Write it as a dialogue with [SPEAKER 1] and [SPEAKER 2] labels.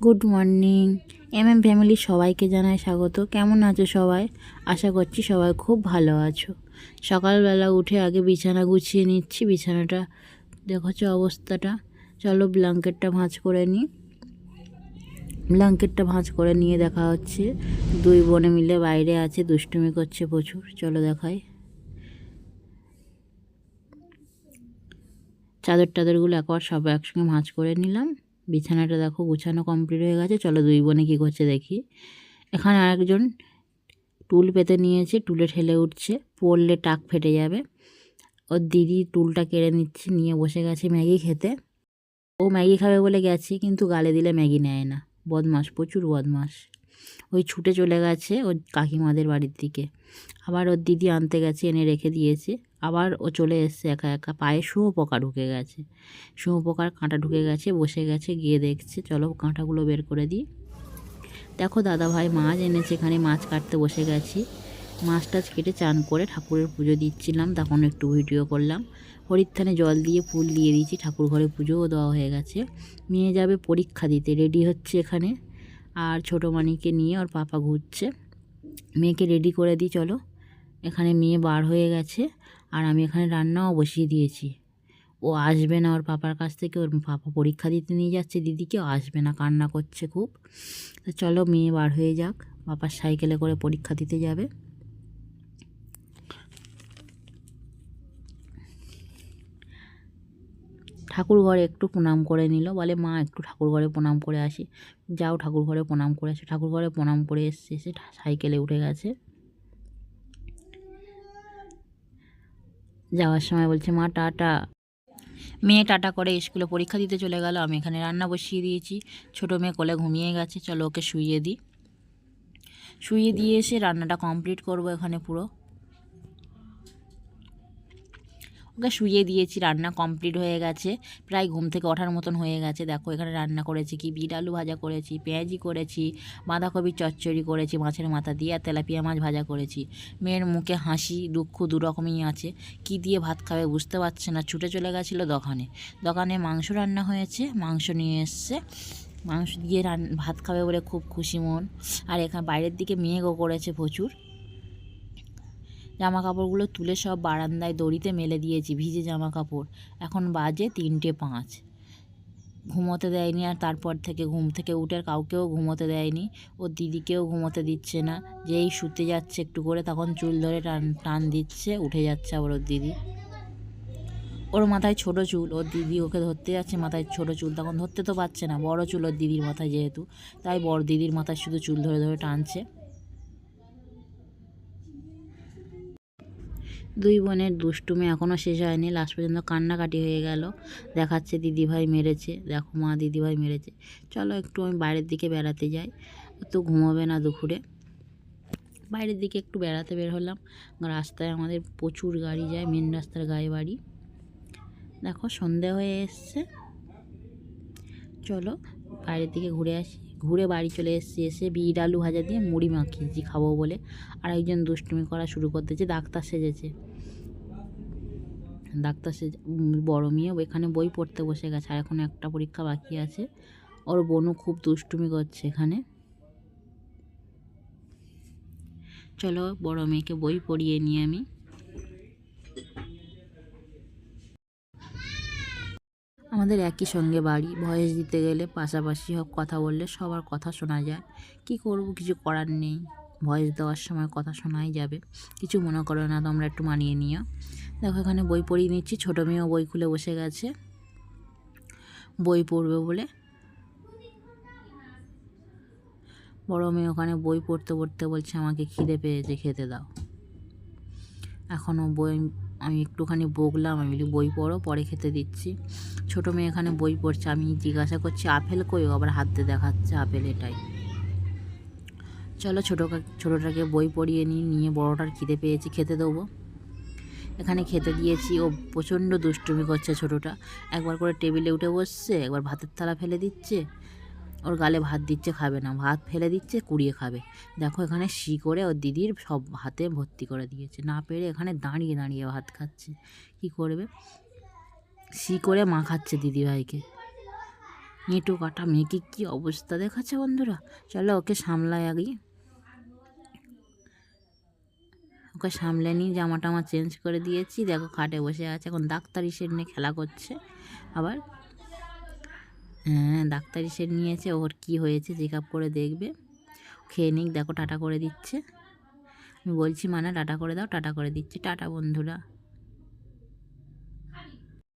[SPEAKER 1] Good morning. Family সবাইকে জানাই স্বাগত। কেমন আছো সবাই? আশা করছি সবাই খুব ভালো আছো। সকালবেলা উঠে আগে বিছানা গুছিয়ে নিচ্ছি। বিছানাটা দেখছো অবস্থাটা। চলো ব্ল্যাঙ্কেটটা ভাঁজ করে নিই। ব্ল্যাঙ্কেটটা ভাঁজ করে নিয়ে দেখা হচ্ছে দুই বোনে মিলে বাইরে আছে, দুষ্টুমি করছে প্রচুর। চলো দেখাই। চাদর টাদরগুলো একবার সব একসঙ্গে ভাঁজ করে নিলাম। বিছানাটা দেখো গুছানো কমপ্লিট হয়ে গেছে। চলো দুই বোনে কী করছে দেখি। এখানে আরেকজন টুল পেতে নিয়েছে, টুলে ঠেলে উঠছে, পড়লে টাক ফেটে যাবে। ওর দিদি টুলটা কেড়ে নিচ্ছে, নিয়ে বসে গেছে ম্যাগি খেতে। ও ম্যাগি খাবে বলে গেছে, কিন্তু গালে দিলে ম্যাগি নেয় না। বদমাস, প্রচুর বদমাস। ওই ছুটে চলে গেছে ওর কাকিমাদের বাড়ির দিকে। আবার ওর দিদি আনতে গেছে, এনে রেখে দিয়েছে। আবার ও চলে এসছে একা একা। পায়ে শুঁয়োপোকা ঢুকে গেছে, শুঁয়োপোকার কাঁটা ঢুকে গেছে। বসে গেছে, গিয়ে দেখছে। চলো কাঁটাগুলো বের করে দিই। দেখো দাদা ভাই মাছ এনেছে, এখানে মাছ কাটতে বসে গেছি। মাছ টাছ কেটে চান করে ঠাকুরের পুজো দিচ্ছিলাম, তখন একটু ভিডিও করলাম। হরিত্থানে জল দিয়ে ফুল দিয়ে দিয়েছি, ঠাকুর ঘরে পুজোও দেওয়া হয়ে গেছে। মেয়ে যাবে পরীক্ষা দিতে, রেডি হচ্ছে এখানে। আর ছোটো মানিকে নিয়ে ওর পাপা ঘুরছে। মেয়েকে রেডি করে দিই চলো। এখানে মেয়ে বার হয়ে গেছে, আর আমি এখানে রান্নাও বসিয়ে দিয়েছি। ও আসবে না ওর পাপার কাছ থেকে, ওর পাপা পরীক্ষা দিতে নিয়ে যাচ্ছে দিদিকে, ও আসবে না, কান্না করছে খুব। তো চলো মেয়ে বার হয়ে যাক, পাপার সাইকেলে করে পরীক্ষা দিতে যাবে। ঠাকুর ঘরে একটু প্রণাম করে নিল, বলে মা একটু ঠাকুর ঘরে প্রণাম করে আসি। যাও ঠাকুর ঘরে প্রণাম করে আসি। ঠাকুর ঘরে প্রণাম করে এসে সাইকেলে উঠে গেছে। যাওয়ার সময় বলছে মা টাটা। মেয়ে টাটা করে স্কুলে পরীক্ষা দিতে চলে গেল। আমি এখানে রান্না বসিয়ে দিয়েছি। ছোটো মেয়ে কোলে ঘুমিয়ে গেছে, চলো ওকে শুইয়ে দিই। শুইয়ে দিয়ে এসে রান্নাটা কমপ্লিট করব এখানে পুরো। ওকে শুইয়ে দিয়েছি, রান্না কমপ্লিট হয়ে গেছে, প্রায় ঘুম থেকে ওঠার মতন হয়ে গেছে। দেখো এখানে রান্না করেছি কি, বিট আলু ভাজা করেছি, পেঁয়াজি করেছি, বাঁধাকপির চচ্চড়ি করেছি মাছের মাথা দিয়ে, আর তেলাপিয়া মাছ ভাজা করেছি। মেয়ের মুখে হাসি দুঃখ দুরকমই আছে। কি দিয়ে ভাত খাবে বুঝতে পারছে না, ছুটে চলে গেছিলো দোকানে। দোকানে মাংস রান্না হয়েছে, মাংস নিয়ে এসছে। মাংস দিয়ে ভাত খাবে বলে খুব খুশি মন। আর এখানে বাইরের দিকে মেঘও করেছে প্রচুর। জামা কাপড়গুলো তুলে সব বারান্দায় দড়িতে মেলে দিয়েছি, ভিজে জামা কাপড়। এখন বাজে 3টে 5। ঘুমোতে দেয়নি, আর তারপর থেকে ঘুম থেকে উঠে কাউকেও ঘুমোতে দেয়নি। ওর দিদিকেও ঘুমোতে দিচ্ছে না। যেই শুতে যাচ্ছে একটু করে, তখন চুল ধরে টান টান দিচ্ছে, উঠে যাচ্ছে আবার ওর দিদি। ওর মাথায় ছোট চুল, ওর দিদি ওকে ধরতে যাচ্ছে, মাথায় ছোট চুল, তখন ধরতে তো পারছে না, বড় চুল ওর দিদির মাথায় যেহেতু, তাই বড় দিদির মাথায় শুধু চুল ধরে ধরে টানছে। দুই বোনের দুষ্টুমি এখনও শেষ হয়নি, লাস্ট পর্যন্ত কান্নাকাটি হয়ে গেল। দেখাচ্ছে দিদিভাই মেরেছে, দেখো মা দিদিভাই মেরেছে। চলো একটু আমি বাইরের দিকে বেড়াতে যাই, তো ঘুমোবে না দুপুরে। বাইরের দিকে একটু বেড়াতে বের হলাম। রাস্তায় আমাদের প্রচুর গাড়ি যায়, মেন রাস্তার গায়ে বাড়ি। দেখো সন্ধে হয়ে এসছে, চলো বাইরের দিকে ঘুরে আসি। ঘুরে বাড়ি চলে এসেছি, এসে বিট আলু ভাজা দিয়ে মুড়ি মাখিয়েছি খাবো বলে। আর একজন দুষ্টুমি করা শুরু করতেছে, ডাক্তার সেজেছে। ডাক্তার সেজে বড় মেয়েও এখানে বই পড়তে বসে গেছে, আর এখন একটা পরীক্ষা বাকি আছে। ওর বোনও খুব দুষ্টুমি করছে এখানে। চলো বড় মেয়েকে বই পড়িয়ে নিয়ে আমি। আমাদের একই সঙ্গে বাড়ি, ভয়েস দিতে গেলে পাশাপাশি সব কথা বললে সবার কথা শোনা যায়। কি করব, কিছু করার নেই। ভয়েস দেওয়ার সময় কথা শোনাই যাবে, কিছু মনে করো না, তোমরা একটু মানিয়ে নিও। দেখো এখানে বই পড়িয়ে নিচ্ছি। ছোটো মেয়েও বই খুলে বসে গেছে বই পড়বে বলে। বড় মেয়ে ওখানে বই পড়তে পড়তে বলছে আমাকে খিদে পেয়েছে, খেতে দাও। এখনও বই আমি একটুখানি বকলাম, আমি বলি বই পড়ো, পরে খেতে দিচ্ছি। ছোটো মেয়ে এখানে বই পড়ছে, আমি জিজ্ঞাসা করছি আপেল কই, আবার হাতে দেখাচ্ছে আপেল এটাই। চলো ছোটোটাকে বই পড়িয়ে নিয়ে বড়োটার খিদে পেয়েছি, খেতে দেবো। এখানে খেতে দিয়েছি। ও প্রচণ্ড দুষ্টুমি করছে ছোটোটা, একবার করে টেবিলে উঠে বসছে, একবার ভাতের থালা ফেলে দিচ্ছে, ওর গালে ভাত দিচ্ছে খাবে না, ভাত ফেলে দিচ্ছে কুড়িয়ে খাবে। দেখো এখানে করে ওর দিদির সব হাতে ভর্তি করে দিয়েছে, না পেরে এখানে দাঁড়িয়ে দাঁড়িয়ে ভাত খাচ্ছে। কি করবে, করে মা খাচ্ছে দিদিভাইকে। এঁটো কাটা মেয়েকে কী অবস্থা দেখাচ্ছে বন্ধুরা। চলো ওকে সামলাই আগে, ওকে সামলে নিই। জামা টামা চেঞ্জ করে দিয়েছি, দেখো খাটে বসে আছে, এখন ডাক্তারি সেট নিয়ে খেলা করছে আবার। হ্যাঁ ডাক্তারি সেট নিয়েছে, ওর কি হয়েছে চেক আপ করে দেখবে। খেয়ে নিক, দেখো টাটা করে দিচ্ছে। আমি বলছি মানে টাটা করে দাও, টাটা করে দিচ্ছি। টাটা বন্ধুরা।